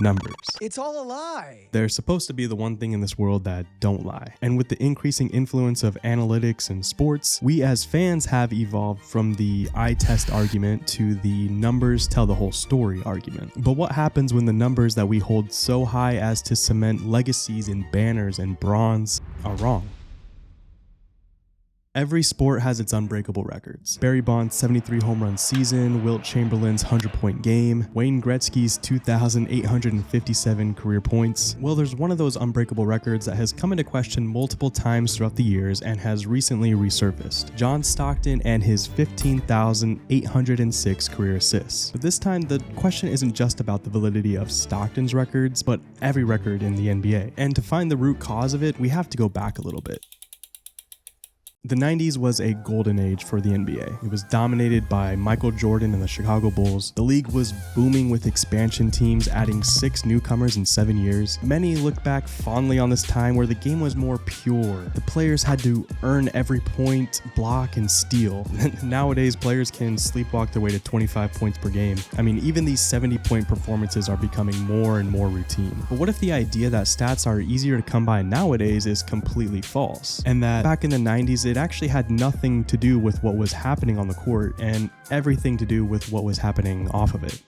Numbers. It's all a lie. They're supposed to be the one thing in this world that don't lie. And with the increasing influence of analytics and sports, we as fans have evolved from the eye test argument to the numbers tell the whole story argument. But what happens when the numbers that we hold so high as to cement legacies in banners and bronze are wrong? Every sport has its unbreakable records. Barry Bonds' 73 home run season, Wilt Chamberlain's 100-point game, Wayne Gretzky's 2,857 career points. Well, there's one of those unbreakable records that has come into question multiple times throughout the years and has recently resurfaced. John Stockton and his 15,806 career assists. But this time, the question isn't just about the validity of Stockton's records, but every record in the NBA. And to find the root cause of it, we have to go back a little bit. The 90s was a golden age for the NBA. It was dominated by Michael Jordan and the Chicago Bulls. The league was booming with expansion teams adding 6 newcomers in 7 years. Many look back fondly on this time where the game was more pure. The players had to earn every point, block, and steal. Nowadays, players can sleepwalk their way to 25 points per game. I mean, even these 70-point performances are becoming more and more routine. But what if the idea that stats are easier to come by nowadays is completely false? And that back in the 90s, it actually had nothing to do with what was happening on the court and everything to do with what was happening off of it.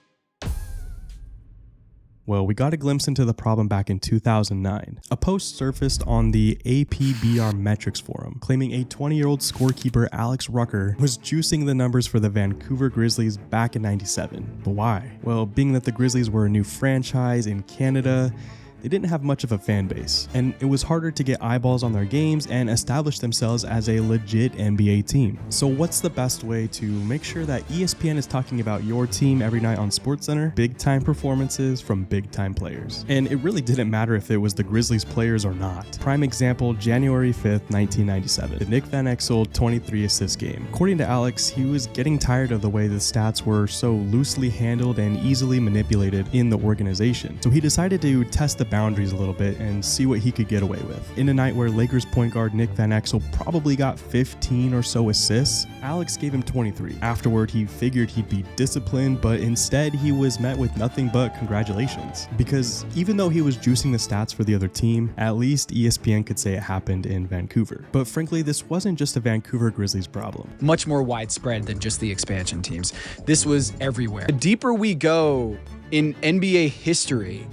Well, we got a glimpse into the problem back in 2009. A post surfaced on the APBR Metrics forum, claiming a 20-year-old scorekeeper, Alex Rucker, was juicing the numbers for the Vancouver Grizzlies back in '97. But why? Well, being that the Grizzlies were a new franchise in Canada, they didn't have much of a fan base, and it was harder to get eyeballs on their games and establish themselves as a legit NBA team. So what's the best way to make sure that ESPN is talking about your team every night on SportsCenter? Big time performances from big time players. And it really didn't matter if it was the Grizzlies players or not. Prime example, January 5th, 1997, the Nick Van Exel 23 assist game. According to Alex, he was getting tired of the way the stats were so loosely handled and easily manipulated in the organization. So he decided to test the boundaries a little bit and see what he could get away with. In a night where Lakers point guard Nick Van Exel probably got 15 or so assists, Alex gave him 23. Afterward, he figured he'd be disciplined, but instead he was met with nothing but congratulations. Because even though he was juicing the stats for the other team, at least ESPN could say it happened in Vancouver. But frankly, this wasn't just a Vancouver Grizzlies problem. Much more widespread than just the expansion teams. This was everywhere. The deeper we go in NBA history,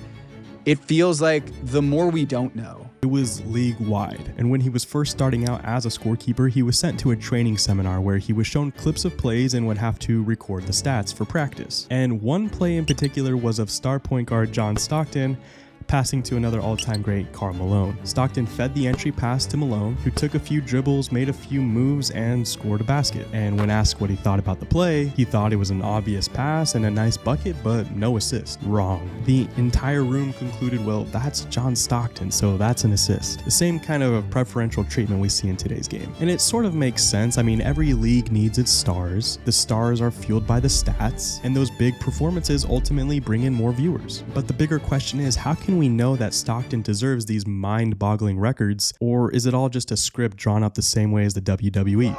it feels like the more we don't know. It was league-wide, and when he was first starting out as a scorekeeper, he was sent to a training seminar where he was shown clips of plays and would have to record the stats for practice. And one play in particular was of star point guard John Stockton passing to another all-time great, Karl Malone. Stockton fed the entry pass to Malone, who took a few dribbles, made a few moves, and scored a basket. And when asked what he thought about the play, he thought it was an obvious pass and a nice bucket, but no assist. Wrong. The entire room concluded, well, that's John Stockton, so that's an assist. The same kind of preferential treatment we see in today's game. And it sort of makes sense. I mean, every league needs its stars. The stars are fueled by the stats, and those big performances ultimately bring in more viewers. But the bigger question is, how can we know that Stockton deserves these mind-boggling records, or is it all just a script drawn up the same way as the WWE?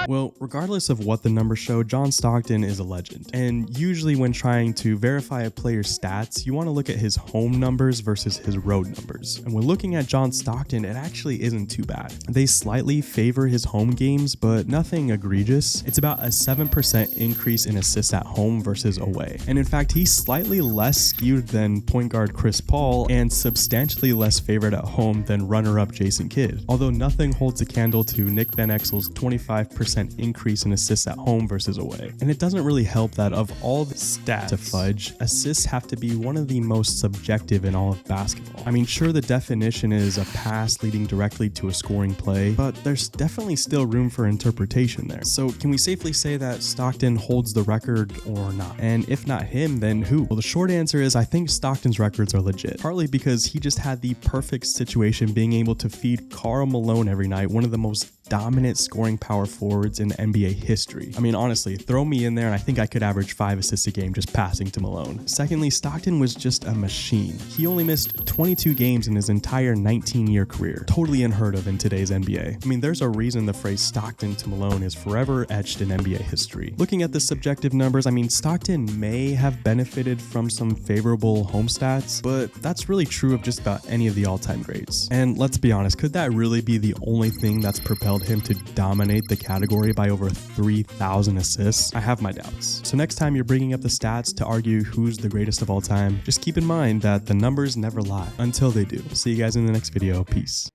Well, regardless of what the numbers show, John Stockton is a legend. And usually when trying to verify a player's stats, you want to look at his home numbers versus his road numbers. And when looking at John Stockton, it actually isn't too bad. They slightly favor his home games, but nothing egregious. It's about a 7% increase in assists at home versus away. And in fact, he's slightly less skewed than point guard Chris Paul and substantially less favored at home than runner-up Jason Kidd. Although nothing holds a candle to Nick Van Exel's 25% increase in assists at home versus away. And it doesn't really help that of all the stats to fudge, assists have to be one of the most subjective in all of basketball. I mean, sure, the definition is a pass leading directly to a scoring play, but there's definitely still room for interpretation there. So can we safely say that Stockton holds the record or not? And if not him, then who? Well, the short answer is I think Stockton's records are legit, partly because he just had the perfect situation being able to feed Karl Malone every night, one of the most dominant scoring power forwards in NBA history. I mean, honestly, throw me in there and I think I could average 5 assists a game just passing to Malone. Secondly, Stockton was just a machine. He only missed 22 games in his entire 19-year career. Totally unheard of in today's NBA. I mean, there's a reason the phrase Stockton to Malone is forever etched in NBA history. Looking at the subjective numbers, I mean, Stockton may have benefited from some favorable home stats, but that's really true of just about any of the all-time greats. And let's be honest, could that really be the only thing that's propelled him to dominate the category by over 3,000 assists? I have my doubts. So next time you're bringing up the stats to argue who's the greatest of all time, just keep in mind that the numbers never lie until they do. See you guys in the next video. Peace.